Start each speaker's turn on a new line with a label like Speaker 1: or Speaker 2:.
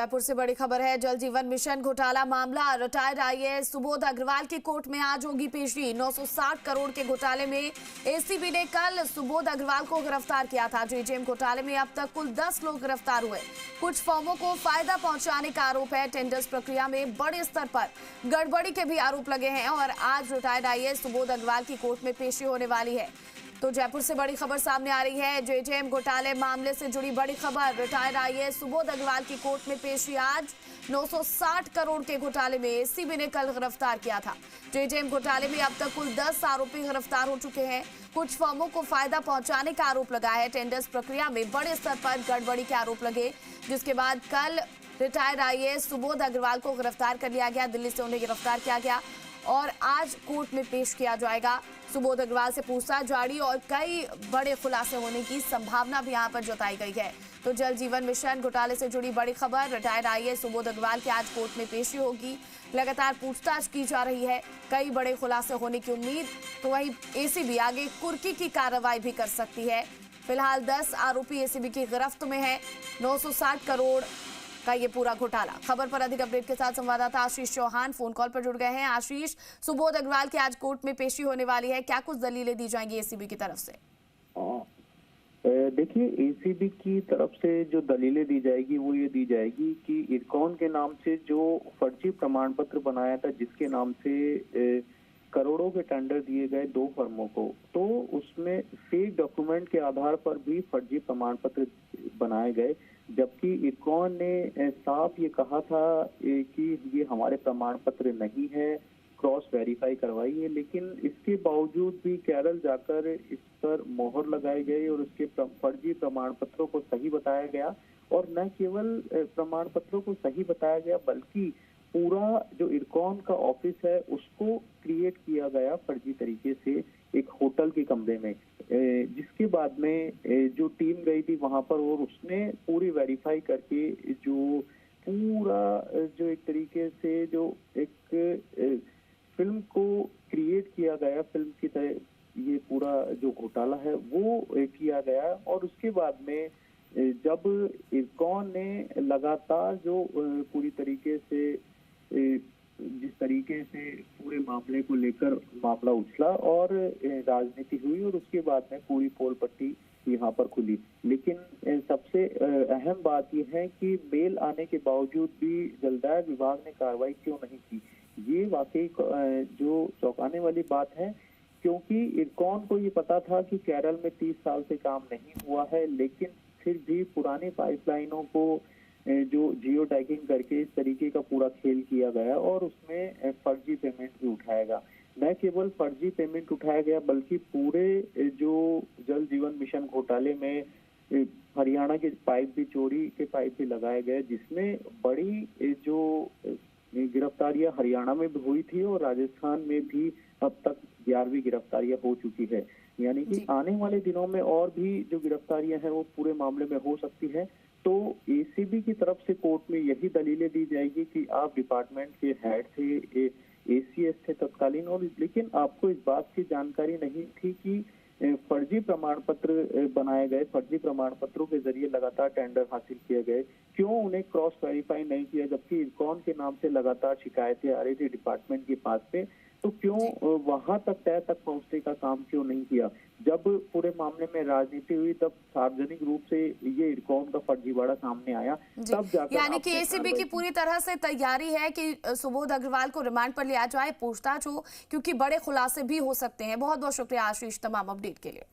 Speaker 1: जयपुर से बड़ी खबर है। जल जीवन मिशन घोटाला मामला, रिटायर्ड आईएएस सुबोध अग्रवाल की कोर्ट में आज होगी पेशी। 960 करोड़ के घोटाले में एसीबी ने कल सुबोध अग्रवाल को गिरफ्तार किया था। जेजेएम घोटाले में अब तक कुल 10 लोग गिरफ्तार हुए। कुछ फर्मों को फायदा पहुंचाने का आरोप है। टेंडर्स प्रक्रिया में बड़े स्तर पर गड़बड़ी के भी आरोप लगे हैं और आज रिटायर्ड आईएएस सुबोध अग्रवाल की कोर्ट में पेशी होने वाली है। तो जयपुर से बड़ी खबर सामने आ रही है। जेजेएम घोटाले मामले से जुड़ी बड़ी खबर, रिटायर्ड आईएएस सुबोध अग्रवाल की कोर्ट में पेशी आज। 960 करोड़ के घोटाले में एसीबी ने कल गिरफ्तार किया था। जेजेएम घोटाले में अब तक कुल 10 आरोपी गिरफ्तार हो चुके हैं। कुछ फर्मों को फायदा पहुंचाने का आरोप लगा है। टेंडर्स प्रक्रिया में बड़े स्तर पर गड़बड़ी के आरोप लगे, जिसके बाद कल रिटायर्ड आईएएस सुबोध अग्रवाल को गिरफ्तार कर लिया गया। दिल्ली से उन्हें गिरफ्तार किया गया और आज कोर्ट में पेश किया जाएगा। सुबोध अग्रवाल से पूछताछ जारी और कई बड़े खुलासे होने की संभावना भी यहां पर जताई गई है। तो जल जीवन मिशन घोटाले से जुड़ी बड़ी खबर, रिटायर्ड आईएएस सुबोध अग्रवाल की आज कोर्ट में पेशी होगी। लगातार पूछताछ की जा रही है, कई बड़े खुलासे होने की उम्मीद। तो वहीं एसीबी आगे कुर्की की कार्रवाई भी कर सकती है। फिलहाल 10 आरोपी एसीबी की गिरफ्त में है। 960 करोड़ का ये पूरा घोटाला। खबर पर अधिक अपडेट के साथ संवाददाता आशीष चौहान फोन कॉल पर जुड़ गए हैं। आशीष, सुबोध अग्रवाल की आज कोर्ट में पेशी होने वाली है, क्या कुछ दलीलें दी जाएंगी एसीबी की तरफ से?
Speaker 2: देखिए, एसीबी की तरफ से जो दलीलें दी जाएगी वो ये दी जाएगी कि इरकॉन के नाम से जो फर्जी प्रमाण पत्र बनाया था, जिसके नाम से करोड़ों के टेंडर दिए गए 2 फर्मों को, तो उसमें फेक डॉक्यूमेंट के आधार पर भी फर्जी प्रमाण पत्र बनाए गए। जबकि इरकॉन ने साफ ये कहा था कि ये हमारे प्रमाण पत्र नहीं है, क्रॉस वेरीफाई करवाइए। लेकिन इसके बावजूद भी केरल जाकर इस पर मोहर लगाई गई और उसके फर्जी प्रमाण पत्रों को सही बताया गया। और न केवल प्रमाण पत्रों को सही बताया गया, बल्कि पूरा जो इरकॉन का ऑफिस है उसको क्रिएट किया गया फर्जी तरीके से एक होटल के कमरे में, जिसके बाद में जो टीम गई थी वहां पर और उसने पूरी वेरीफाई करके जो पूरा जो एक तरीके से जो एक फिल्म को क्रिएट किया गया, फिल्म की तरह ये पूरा जो घोटाला है वो किया गया। और उसके बाद में जब इरकॉन ने लगातार जो पूरी तरीके से जिस तरीके से पूरे मामले को लेकर मामला उछला और राजनीति हुई और उसके बाद में पूरी पोल पट्टी यहाँ पर खुली। लेकिन सबसे अहम बात यह है कि बेल आने के बावजूद भी जलदाय विभाग ने कार्रवाई क्यों नहीं की। ये वाकई जो चौंकाने वाली बात है, क्योंकि इरकॉन को ये पता था कि केरल में 30 साल से काम नहीं हुआ है, लेकिन फिर भी पुरानी पाइपलाइनों को जो जियो टैगिंग करके इस तरीके का पूरा खेल किया गया और उसमें फर्जी पेमेंट भी उठाया गया। न केवल फर्जी पेमेंट उठाया गया, बल्कि पूरे जो जल जीवन मिशन घोटाले में हरियाणा के पाइप भी, चोरी के पाइप भी लगाए गए, जिसमें बड़ी जो गिरफ्तारियां हरियाणा में भी हुई थी और राजस्थान में भी अब तक 11वीं गिरफ्तारियां हो चुकी है। यानी कि आने वाले दिनों में और भी जो गिरफ्तारियां हैं वो पूरे मामले में हो सकती है। तो एसीबी की तरफ से कोर्ट में यही दलीलें दी जाएगी कि आप डिपार्टमेंट के हेड थे, एसीएस थे तत्कालीन, और लेकिन आपको इस बात की जानकारी नहीं थी कि फर्जी प्रमाण पत्र बनाए गए, फर्जी प्रमाण पत्रों के जरिए लगातार टेंडर हासिल किए गए। क्यों उन्हें क्रॉस वेरीफाई नहीं किया, जबकि इरकॉन के नाम से लगातार शिकायतें आ रही थी डिपार्टमेंट के पास में, तो क्यों वहां तक तय तक पहुंचने का काम क्यों नहीं किया? जब पूरे मामले में राजनीति हुई तब सार्वजनिक रूप से ये इरकॉन का फर्जीवाड़ा सामने आया, तब जाकर
Speaker 1: यानी कि एसीबी की पूरी तरह से तैयारी है कि सुबोध अग्रवाल को रिमांड पर लिया जाए, पूछताछ हो, क्योंकि बड़े खुलासे भी हो सकते हैं। बहुत बहुत शुक्रिया आशीष तमाम अपडेट के लिए।